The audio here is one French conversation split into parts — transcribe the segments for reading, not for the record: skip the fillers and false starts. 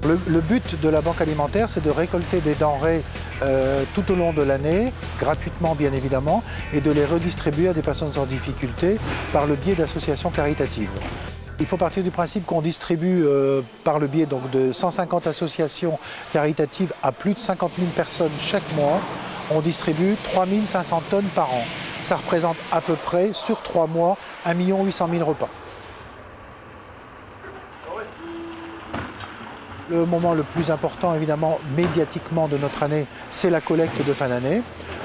Le but de la banque alimentaire, c'est de récolter des denrées tout au long de l'année, gratuitement bien évidemment, et de les redistribuer à des personnes en difficulté par le biais d'associations caritatives. Il faut partir du principe qu'on distribue par le biais donc, de 150 associations caritatives à plus de 50 000 personnes chaque mois. On distribue 3 500 tonnes par an. Ça représente à peu près, sur 3 mois, 1 800 000 repas. Le moment le plus important, évidemment, médiatiquement de notre année, c'est la collecte de fin d'année,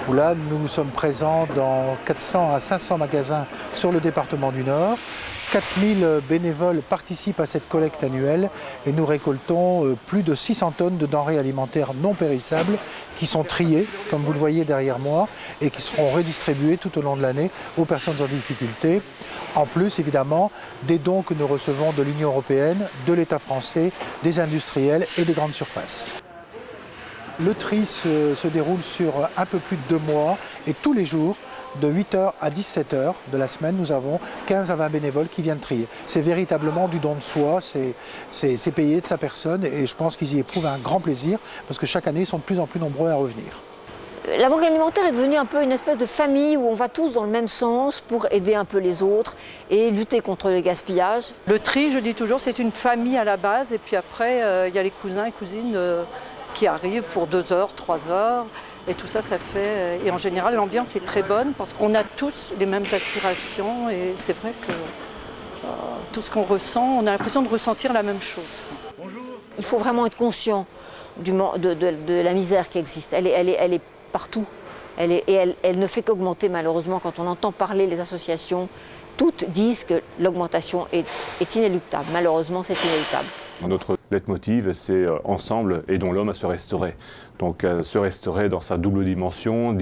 où là, nous sommes présents dans 400 à 500 magasins sur le département du Nord. 4000 bénévoles participent à cette collecte annuelle et nous récoltons plus de 600 tonnes de denrées alimentaires non périssables qui sont triées, comme vous le voyez derrière moi, et qui seront redistribuées tout au long de l'année aux personnes en difficulté. En plus, évidemment, des dons que nous recevons de l'Union européenne, de l'État français, des industriels et des grandes surfaces. Le tri se déroule sur un peu plus de 2 mois et tous les jours, de 8h à 17h de la semaine, nous avons 15 à 20 bénévoles qui viennent trier. C'est véritablement du don de soi, c'est payé de sa personne et je pense qu'ils y éprouvent un grand plaisir parce que chaque année, ils sont de plus en plus nombreux à revenir. La banque alimentaire est devenue un peu une espèce de famille où on va tous dans le même sens pour aider un peu les autres et lutter contre le gaspillage. Le tri, je dis toujours, c'est une famille à la base et puis après, il y a les cousins et cousines qui arrivent pour 2 heures, 3 heures. Et tout ça, ça fait... Et en général, l'ambiance est très bonne parce qu'on a tous les mêmes aspirations et c'est vrai que tout ce qu'on ressent, on a l'impression de ressentir la même chose. Bonjour. Il faut vraiment être conscient de la misère qui existe. Elle est partout. Elle ne fait qu'augmenter malheureusement quand on entend parler les associations. Toutes disent que l'augmentation est inéluctable. Malheureusement, c'est inéluctable. Notre leitmotiv, c'est ensemble, aidons l'homme à se restaurer. Donc se restaurer dans sa double dimension,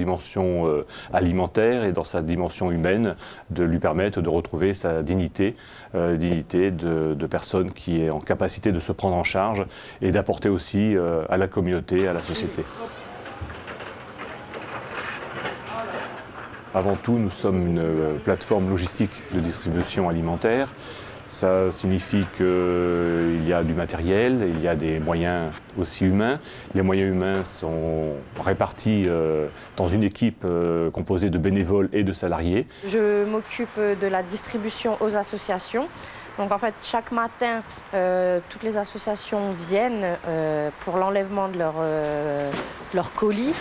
alimentaire et dans sa dimension humaine, de lui permettre de retrouver sa dignité, dignité de personne qui est en capacité de se prendre en charge et d'apporter aussi à la communauté, à la société. Avant tout, nous sommes une plateforme logistique de distribution alimentaire. Ça signifie qu'il y a du matériel, il y a des moyens aussi humains. Les moyens humains sont répartis dans une équipe composée de bénévoles et de salariés. Je m'occupe de la distribution aux associations. Donc en fait, chaque matin, toutes les associations viennent pour l'enlèvement de leur colis.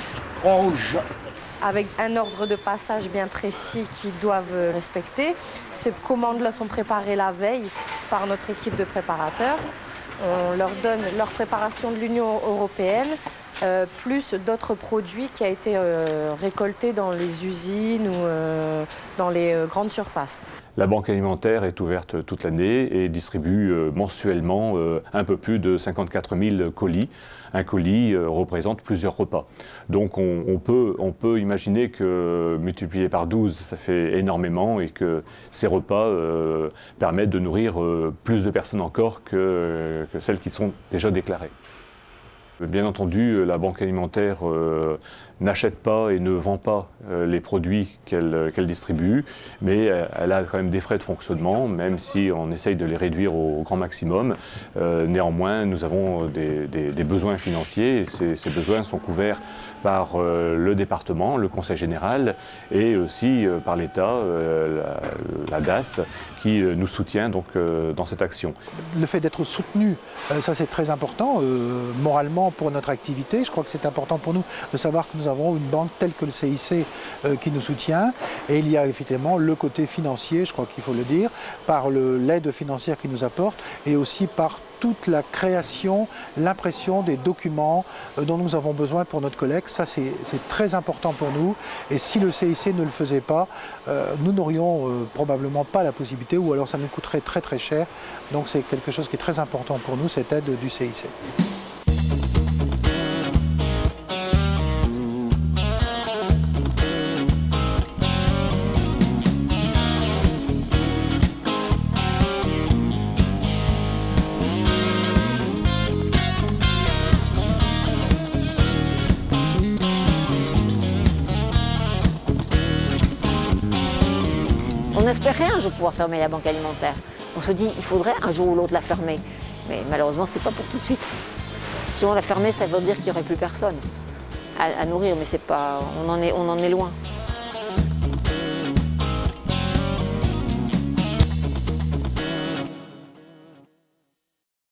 Rouge. Avec un ordre de passage bien précis qu'ils doivent respecter. Ces commandes-là sont préparées la veille par notre équipe de préparateurs. On leur donne leur préparation de l'Union européenne, plus d'autres produits qui ont été récoltés dans les usines ou dans les grandes surfaces. La banque alimentaire est ouverte toute l'année et distribue mensuellement un peu plus de 54 000 colis. Un colis représente plusieurs repas. Donc on peut imaginer que multiplié par 12, ça fait énormément et que ces repas permettent de nourrir plus de personnes encore que celles qui sont déjà déclarées. Bien entendu, la banque alimentaire n'achète pas et ne vend pas les produits qu'elle distribue, mais elle a quand même des frais de fonctionnement, même si on essaye de les réduire au grand maximum. Néanmoins, nous avons des besoins financiers et ces besoins sont couverts par le département, le conseil général et aussi par l'État, la DAS, qui nous soutient donc, dans cette action. Le fait d'être soutenu, ça c'est très important moralement pour notre activité. Je crois que c'est important pour nous de savoir que nous avons une banque telle que le CIC qui nous soutient. Et il y a effectivement le côté financier, je crois qu'il faut le dire, par l'aide financière qu'il nous apporte et aussi par toute la création, l'impression des documents dont nous avons besoin pour notre collecte. Ça, c'est très important pour nous. Et si le CIC ne le faisait pas, nous n'aurions probablement pas la possibilité ou alors ça nous coûterait très très cher. Donc c'est quelque chose qui est très important pour nous, cette aide du CIC. On espérait un jour pouvoir fermer la banque alimentaire. On se dit il faudrait un jour ou l'autre la fermer. Mais malheureusement, ce n'est pas pour tout de suite. Si on la fermait, ça veut dire qu'il n'y aurait plus personne à nourrir, mais c'est pas, on en est loin.